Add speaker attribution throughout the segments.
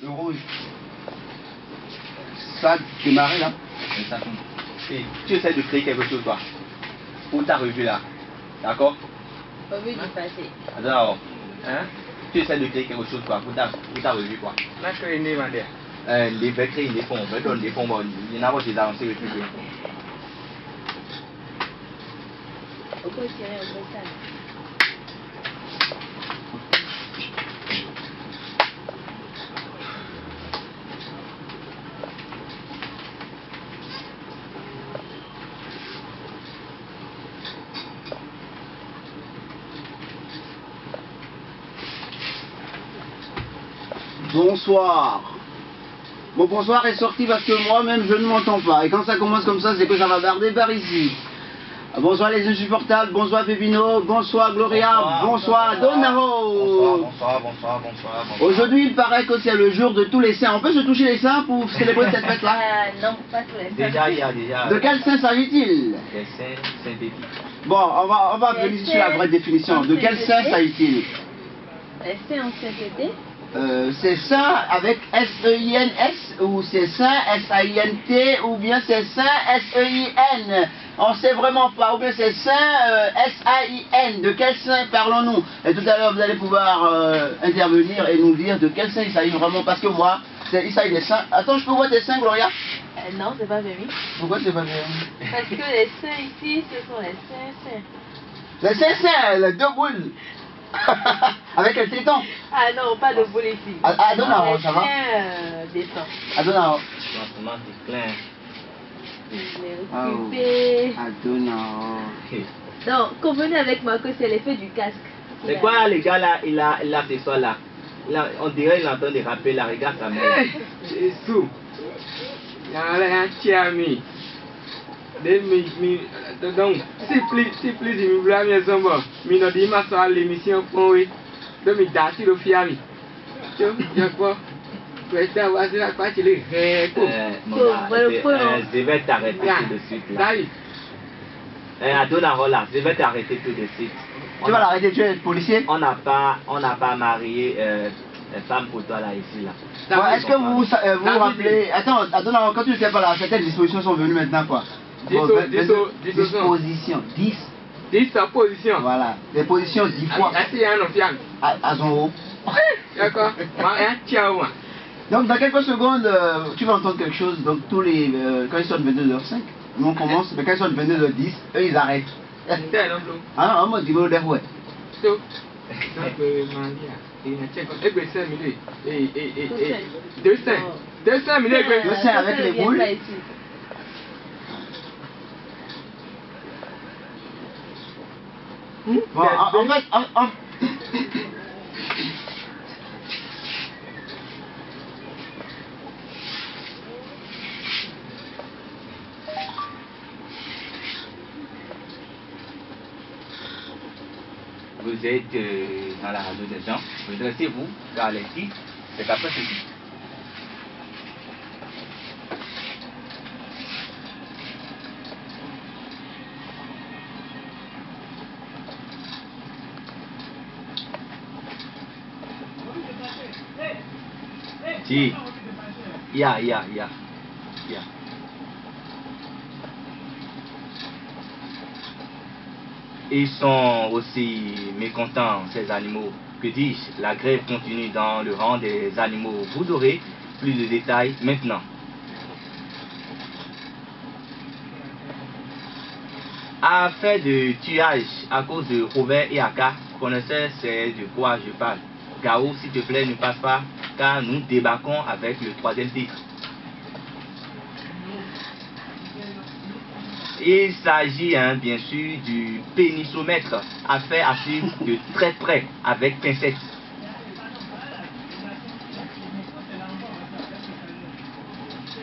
Speaker 1: Le rouge. Ça démarré là. Et tu essaies de créer quelque chose toi. Pour ta revue là. D'accord?
Speaker 2: Revue du passé.
Speaker 1: Alors,
Speaker 3: Hein?
Speaker 1: tu essaies de créer quelque chose quoi. Pour ta revue quoi.
Speaker 3: Là, je suis né, madame.
Speaker 1: Les veut créer des fonds. Veut donner des fonds. Bon, il y en a pas des avancées républicaines.
Speaker 2: On peut tirer un peu ça.
Speaker 1: Bonsoir. Mon bonsoir est sorti parce que moi-même je ne m'entends pas. Et quand ça commence comme ça, c'est que ça va barder par ici. Bonsoir les insupportables, bonsoir Pépino, bonsoir Gloria, bonsoir Donaro. Bonsoir. Aujourd'hui il paraît que c'est le jour de tous les saints. On peut se toucher les seins pour célébrer cette fête-là?
Speaker 2: Non, pas tous les saints.
Speaker 1: Déjà, il y a déjà... De quel saint s'agit-il?
Speaker 3: Les saints synthétiques.
Speaker 1: Bon, on va venir sur la vraie définition. De quel saint s'agit-il?
Speaker 2: Les saints en CPT.
Speaker 1: C'est saint avec S-E-I-N-S ou c'est saint S-A-I-N-T ou bien c'est saint S-E-I-N. On sait vraiment pas, ou bien c'est saint S-A-I-N. De quel saint parlons-nous? Et tout à l'heure vous allez pouvoir intervenir et nous dire de quel saint il s'agit vraiment, parce que moi, il s'agit des saints. Attends, je peux voir tes saints, Gloria?
Speaker 2: Non, c'est pas permis.
Speaker 1: Pourquoi c'est pas bien?
Speaker 2: Parce que les saints ici, ce sont les saints.
Speaker 1: Les saints, les deux boules. Avec le téton.
Speaker 2: Ah non, pas de boule ici.
Speaker 1: Adonao, ça va?
Speaker 2: Descend.
Speaker 1: Adonao.
Speaker 3: Lentement, c'est plein.
Speaker 2: Je l'ai récupéré.
Speaker 1: Adonao.
Speaker 2: Non, convenez avec moi que c'est l'effet du casque.
Speaker 3: C'est quoi, les gars, là, il a ce soir là. On dirait qu'il est en train de rapper la, regarde sa mère.
Speaker 4: Jésus. Il y a un tiami. Donc, si plus il me voulait bien savoir, mais non, il m'a sorti l'émission pour oui. Donc, il a tiré le fiami. Tu vois, tu vas voir, c'est la partie les réponses.
Speaker 3: Je vais t'arrêter tout de suite là. Adonaro là, je vais t'arrêter tout de suite.
Speaker 1: Tu vas l'arrêter, tu es policier?
Speaker 3: On n'a pas marié femme pour toi là ici là.
Speaker 1: Bon, est-ce que vous vous rappelez... Attends, quand tu n'étais pas là, certaines dispositions sont venues maintenant quoi? Dispositions. 10.
Speaker 4: 10 positions.
Speaker 1: Voilà. Les positions 10 fois. À son haut.
Speaker 4: D'accord. Donc
Speaker 1: dans quelques secondes, tu vas entendre quelque chose. Donc tous les... quand ils sont 22h05, nous on commence. Mais quand ils sont 22h10, eux ils arrêtent. Ah non, moi je dis ouais. Deux seins avec les boules. Bon, en fait,
Speaker 3: vous êtes dans la radio des gens, redressez-vous, car les titres, c'est qu'après ceci. Si, ya. Ils sont aussi mécontents, ces animaux. Que dis-je? La grève continue dans le rang des animaux. Vous aurez plus de détails maintenant. Affaire de tuage à cause de Robert et Aka, connaissez c'est de quoi je parle. Gao, s'il te plaît, ne passe pas, car nous débarquons avec le troisième titre. Il s'agit bien sûr du pénisomètre, affaire à suivre de très près avec pincette.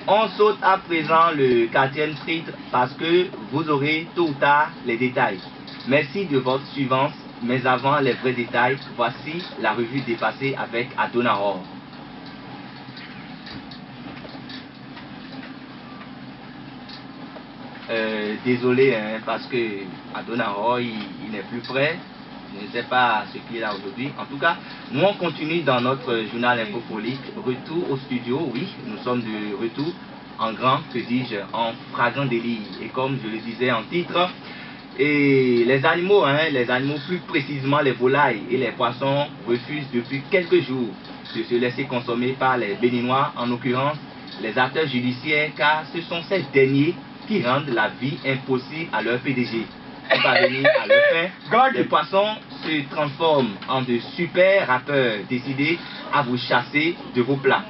Speaker 3: On saute à présent le quatrième titre parce que vous aurez tôt ou tard les détails. Merci de votre suivance, mais avant les vrais détails, voici la revue dépassée avec Adonaro. Désolé parce que Adonaro il n'est plus prêt. Je ne sais pas ce qu'il est là aujourd'hui. En tout cas, nous on continue dans notre journal infofolique. Retour au studio, oui, nous sommes de retour en grand, que dis-je, en fragrant délit. Et comme je le disais en titre, et les animaux plus précisément les volailles et les poissons refusent depuis quelques jours de se laisser consommer par les Béninois, en l'occurrence les acteurs judiciaires, car ce sont ces derniers qui rendent la vie impossible à leur PDG. Pour parvenir à leur fin, les poissons se transforment en de super rappeurs décidés à vous chasser de vos plats.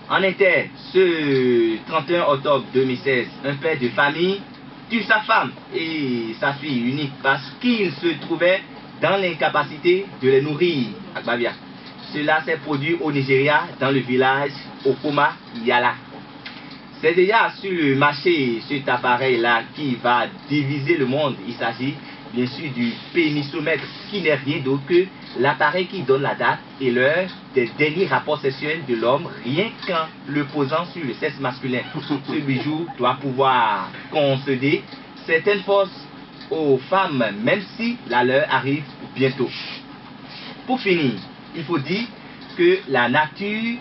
Speaker 3: En était ce 31 octobre 2016, un père de famille tue sa femme et sa fille unique parce qu'il se trouvait dans l'incapacité de les nourrir à Gbavia. Cela s'est produit au Nigeria, dans le village Okoma Yala. C'est déjà sur le marché cet appareil-là qui va diviser le monde. Il s'agit bien sûr du pénisomètre, qui n'est rien d'autre que l'appareil qui donne la date et l'heure des derniers rapports sexuels de l'homme, rien qu'en le posant sur le sexe masculin. Ce bijou doit pouvoir concéder certaines forces aux femmes, même si la leur arrive bientôt. Pour finir, il faut dire que la nature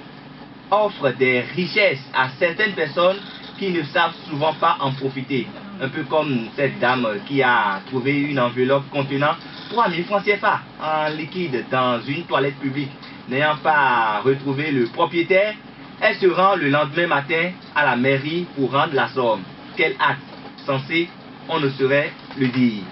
Speaker 3: offre des richesses à certaines personnes qui ne savent souvent pas en profiter. Un peu comme cette dame qui a trouvé une enveloppe contenant 3000 francs CFA en liquide dans une toilette publique. N'ayant pas retrouvé le propriétaire, elle se rend le lendemain matin à la mairie pour rendre la somme. Quel acte sensé, on ne saurait le dire.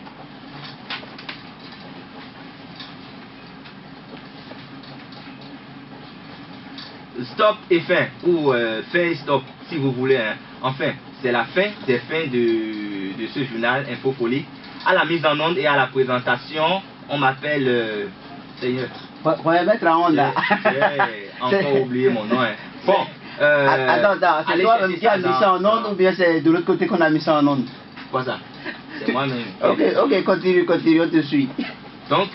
Speaker 3: Stop et fin, ou fin et stop si vous voulez. Hein. Enfin, c'est la fin des fins de ce journal infofolique. À la mise en onde et à la présentation, on m'appelle Seigneur.
Speaker 1: Faut mettre en onde là.
Speaker 3: J'ai encore oublié mon nom. Hein. Bon.
Speaker 1: Attends, c'est toi-même qui as mis ça en onde ou bien c'est de l'autre côté qu'on a mis ça en onde?
Speaker 3: Quoi ça? C'est moi-même.
Speaker 1: Ok, continue, on te suit.
Speaker 3: Donc,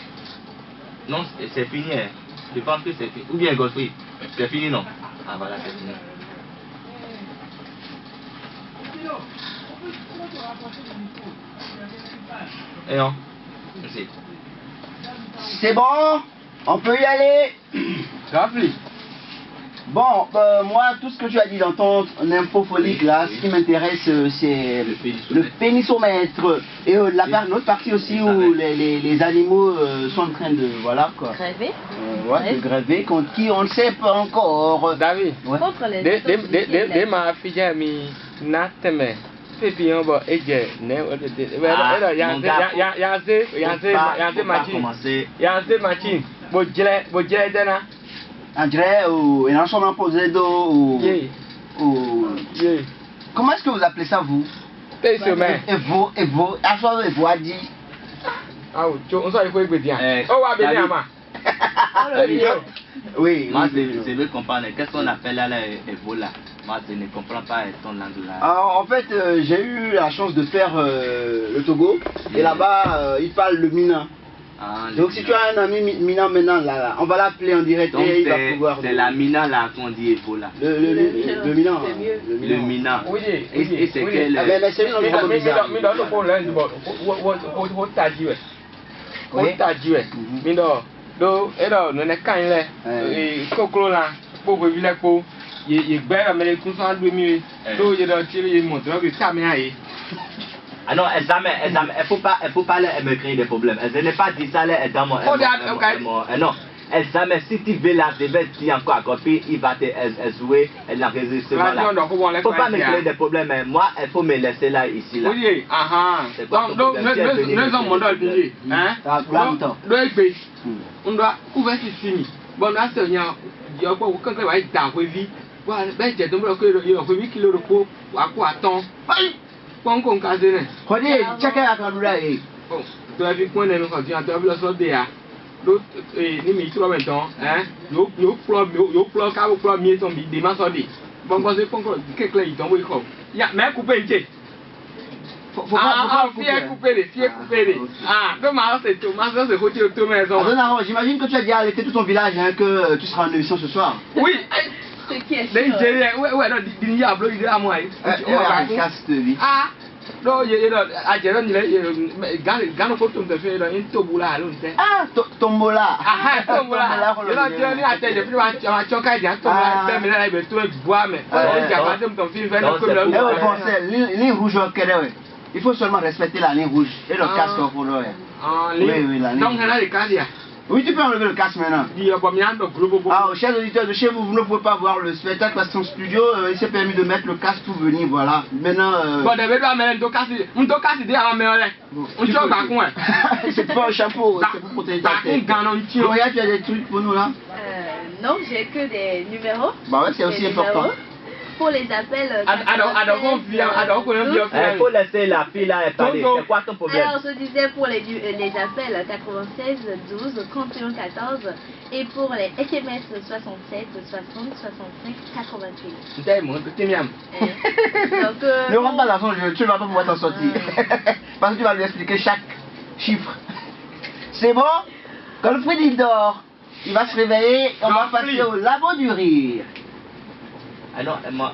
Speaker 3: non, c'est fini. Hein. Je pense que c'est fini. Ou bien Godfrey, c'est fini non? Ah voilà, c'est fini. Et non? Merci.
Speaker 1: C'est bon? On peut y aller?
Speaker 4: Rafli.
Speaker 1: Bon, moi, tout ce que tu as dit dans ton infofolique là, ce qui m'intéresse, c'est le pénisomètre. Et l'autre partie aussi où les animaux sont en train de, voilà quoi.
Speaker 2: Gréver.
Speaker 1: Ouais, de gréver, contre qui on ne sait pas encore.
Speaker 4: David.
Speaker 1: Ouais.
Speaker 2: Contre les
Speaker 4: de ma fille mi nateme. Pepi on va eje ne yanze machine. Bo jele dana.
Speaker 1: André, ou un ensemble posé d'eau, ou... Comment est-ce que vous appelez ça, vous?
Speaker 4: Pénisomètre.
Speaker 1: Evo, a dit.
Speaker 4: Ah, on s'en faut écouter. Oh, va bien, ma.
Speaker 1: Oui.
Speaker 3: Moi, je veux comprendre. Qu'est-ce qu'on appelle là, Ebola? Moi, je ne comprends pas ton langue là.
Speaker 1: En fait, j'ai eu la chance de faire le Togo, et là-bas, ils parlent le Mina.
Speaker 3: Ah,
Speaker 1: donc si tu as un ami Mina maintenant, là, on va l'appeler en direct.
Speaker 3: Donc
Speaker 1: et il va pouvoir...
Speaker 3: C'est la Mina là qu'on dit Ebola.
Speaker 1: Le Mina.
Speaker 3: Le Mina.
Speaker 4: Oui.
Speaker 3: Et c'est quel...
Speaker 1: Mais c'est une langue vraiment bizarre.
Speaker 4: Mais dans le problème,
Speaker 3: ah non, elle faut pas me créer des problèmes. Elle n'est pas dit ça, elle est dans mon... Non, elle jamais, si tu veux la dire encore à copie, il va te jouer, elle a résisté là. Faut pas me créer des problèmes, moi, il faut me laisser là, ici, là.
Speaker 4: Oui, donc, nous sommes mon doigt, hein? On doit couvrir ce signe. Bon, là, c'est bien, il y a quoi, quand tu vas être dans la vie, ben, j'ai tombé il y a 8 kilos de peau, à quoi attends? Quand on casse,
Speaker 1: Regardez, chacun a quand même.
Speaker 4: oh, tu as vu quoi, nous continuons, tu as vu la sorte de l'autre, ni mi trois maintenant, hein? Yo plan, mieux ton des mains sorties. Bon, quand c'est pas encore, quelques là, ils tombent, ils croient. Il y a même coupé, faut pas couper. Ah, demain c'est tout. Maintenant c'est côté de maison.
Speaker 1: J'imagine que tu as déjà arrêté tout ton village, hein, que tu seras en émission ce soir.
Speaker 4: Oui.
Speaker 2: Ce qui est
Speaker 4: Ouais, non, il y a bloqué à moi.
Speaker 1: Ah,
Speaker 4: Non, il y a à Jérôme, il y a Gano Kotum de faire un toboula à l'unité.
Speaker 1: Ah, tombola.
Speaker 4: Ah, tobola. Il y a un atelier de plus à Choka, il y a un tobola, mais là, il veut tout boire, mais il y a pas de ton film,
Speaker 1: Eh ouais, pensez, ligne rouge au Québec, ouais. Il faut seulement respecter la ligne rouge et le casque au fond, ouais.
Speaker 4: Ah,
Speaker 1: Oui, oui, la ligne.
Speaker 4: donc, il y a les cas,
Speaker 1: Oui, tu peux enlever le casque maintenant.
Speaker 4: il y a pas bien de groupe.
Speaker 1: Ah, chers auditeurs de chez vous, vous ne pouvez pas voir le spectacle parce que son studio, il s'est permis de mettre le casque pour venir, voilà. Maintenant,
Speaker 4: Bon, David va mettre un casque, un casque dit à la main, on
Speaker 1: tu
Speaker 4: choque
Speaker 1: peux-
Speaker 4: par coin.
Speaker 1: c'est pas un chapeau, c'est pour protéger ta
Speaker 4: Par
Speaker 1: tête.
Speaker 4: contre, Ganon, tu
Speaker 1: Gloria, tu as des trucs pour nous là?
Speaker 2: Non, j'ai que des numéros.
Speaker 1: Bah ouais, c'est aussi
Speaker 2: Des
Speaker 1: important.
Speaker 2: numéros. Pour les appels.
Speaker 3: Il faut laisser la fille là parler. C'est quoi ton problème?
Speaker 2: Alors, je disais pour les appels 96 12 31 14 et pour les SMS 67 60 65 88. Donc,
Speaker 1: Ne rentre pas dans son jeu, tu ne vas pas pouvoir t'en sortir. Parce que tu vas lui expliquer chaque chiffre. C'est bon? Quand le fruit dort, il va se réveiller, on va passer au labo du rire.
Speaker 3: Ah non, moi.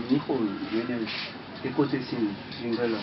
Speaker 1: Nico, viens écouter ici, jingle là.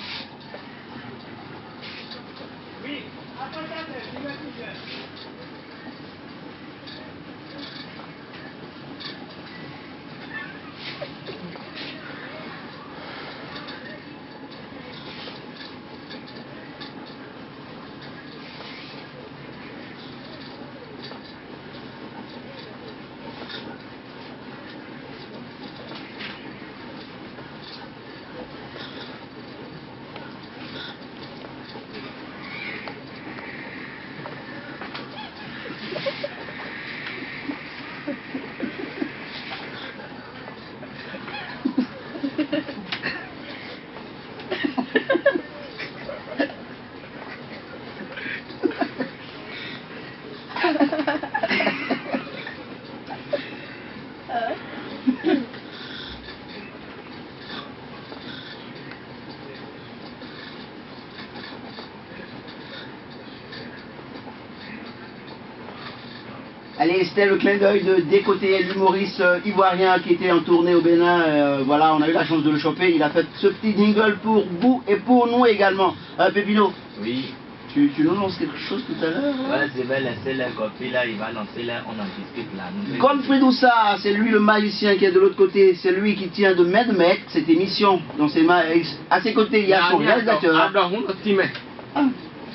Speaker 1: Allez, c'était le clin d'œil de Décoté, l'humoriste ivoirien qui était en tournée au Bénin. Voilà, on a eu la chance de le choper. Il a fait ce petit jingle pour vous et pour nous également. Pépino,
Speaker 3: Oui.
Speaker 1: tu nous lances quelque chose tout à l'heure?
Speaker 3: Ouais, je vais laisser la copie là, il va lancer là, on en discute là.
Speaker 1: Comme Fridoussa, c'est lui le magicien qui est de l'autre côté. C'est lui qui tient de main de maître cette émission. Dans ses mains. À ses côtés, il y a son réalisateur.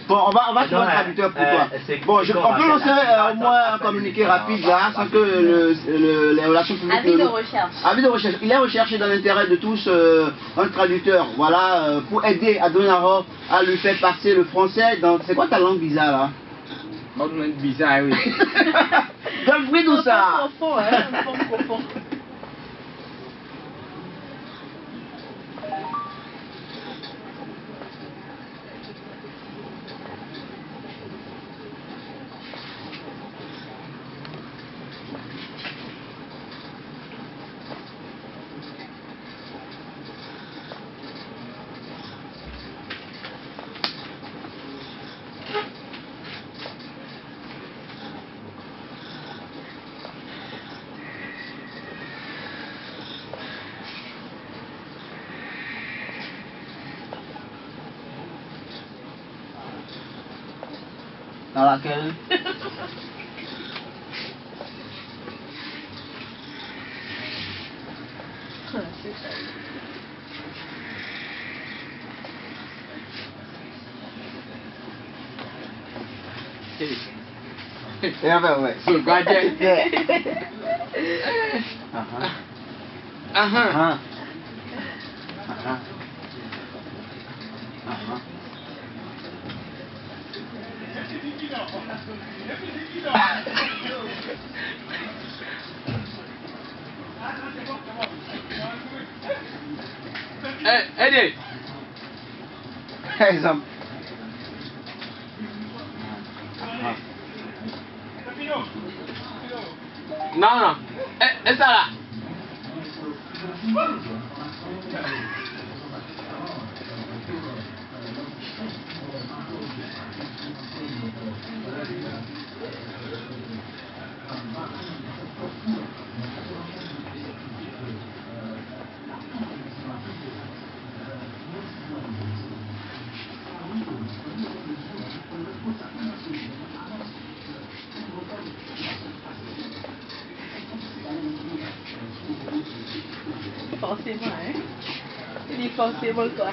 Speaker 1: Bon, on va trouver un traducteur pour toi. Bon, on peut lancer au moins un communiqué rapide là, sans que les relations publiques...
Speaker 2: Avis de recherche.
Speaker 1: Avis de recherche. Il est recherché dans l'intérêt de tous un traducteur, voilà, pour aider Adonaro à lui faire passer le français dans... C'est quoi ta langue bizarre là?
Speaker 4: Bizarre, oui.
Speaker 1: Dans le bruit d'où ça?
Speaker 2: Profond, hein, un fond profond.
Speaker 1: Dans laquelle? Et enfin, ouais.
Speaker 4: Sur le gadget.
Speaker 1: Yeah.
Speaker 4: Ah, ah. Aidez.
Speaker 1: Exemple.
Speaker 4: Non, non. Et ça là.
Speaker 2: Forcément, hein. Il dit forcément quoi.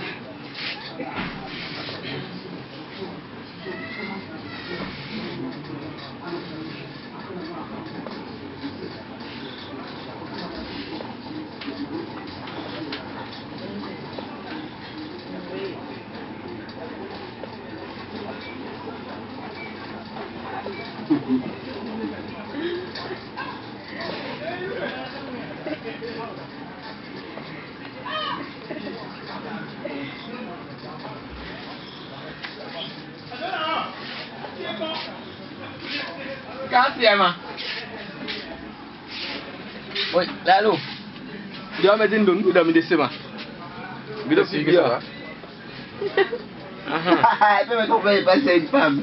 Speaker 4: Quatrième.
Speaker 1: Oui, là, allô.
Speaker 4: Tu vas mettre une donne pour dormir dessus. Tu dois suivre ça.
Speaker 1: Elle peut me tromper, parce que c'est une femme.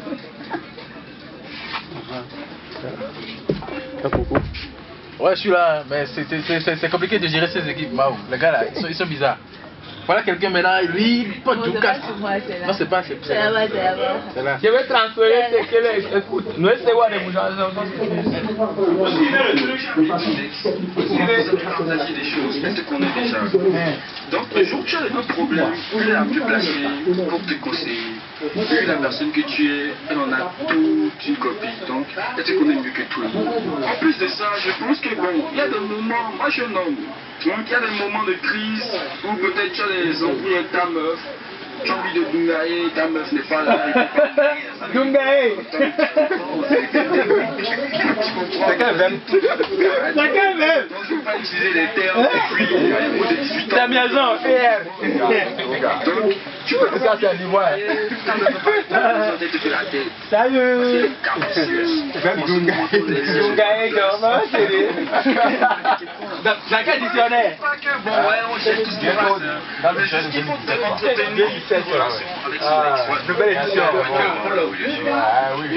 Speaker 5: Ouais, je suis là, mais c'est compliqué de gérer ces équipes, Mao. Les gars là, ils sont bizarres. Voilà quelqu'un maintenant, lui, pas
Speaker 2: Bon,
Speaker 5: tout
Speaker 2: c'est
Speaker 5: casse.
Speaker 2: pas sur moi, c'est là.
Speaker 5: Non, c'est pas,
Speaker 2: C'est là-bas, c'est là-bas.
Speaker 5: c'est là.
Speaker 4: Je vais transférer ce que les écoute. Nous essayons de vous
Speaker 6: partager des choses que tu connais déjà. Donc, le jour où tu as un problème, tu es la plus placée pour te conseiller. Vu la personne que tu es, elle en a toute une copie. Donc, elle te connaît mieux que tout le monde. En plus de ça, je pense que bon, il y a des moments, moi je nomme. Donc, il y a des moments de crise où peut-être tu as des embrouilles avec ta meuf. Tu as envie de dungailler, ta meuf n'est pas là.
Speaker 4: Dungailler.
Speaker 6: C'est quand même. Donc, je ne vais pas utiliser les termes depuis les mots de 18 ans.
Speaker 4: Ta maison, PR.
Speaker 6: Donc, tu peux
Speaker 4: Ça, c'est un ivoire.
Speaker 6: ta meuf ne peut pas te faire la tête.
Speaker 4: Salut.
Speaker 6: Dungailler.
Speaker 4: Dungailler, comment c'est dans quel dictionnaire?
Speaker 6: Pas que bon, ouais, on sait tout ce qui se passe. Mais juste qu'il faut entretenir une relation avec son ex.
Speaker 4: Nouvelle édition.
Speaker 5: Ah oui.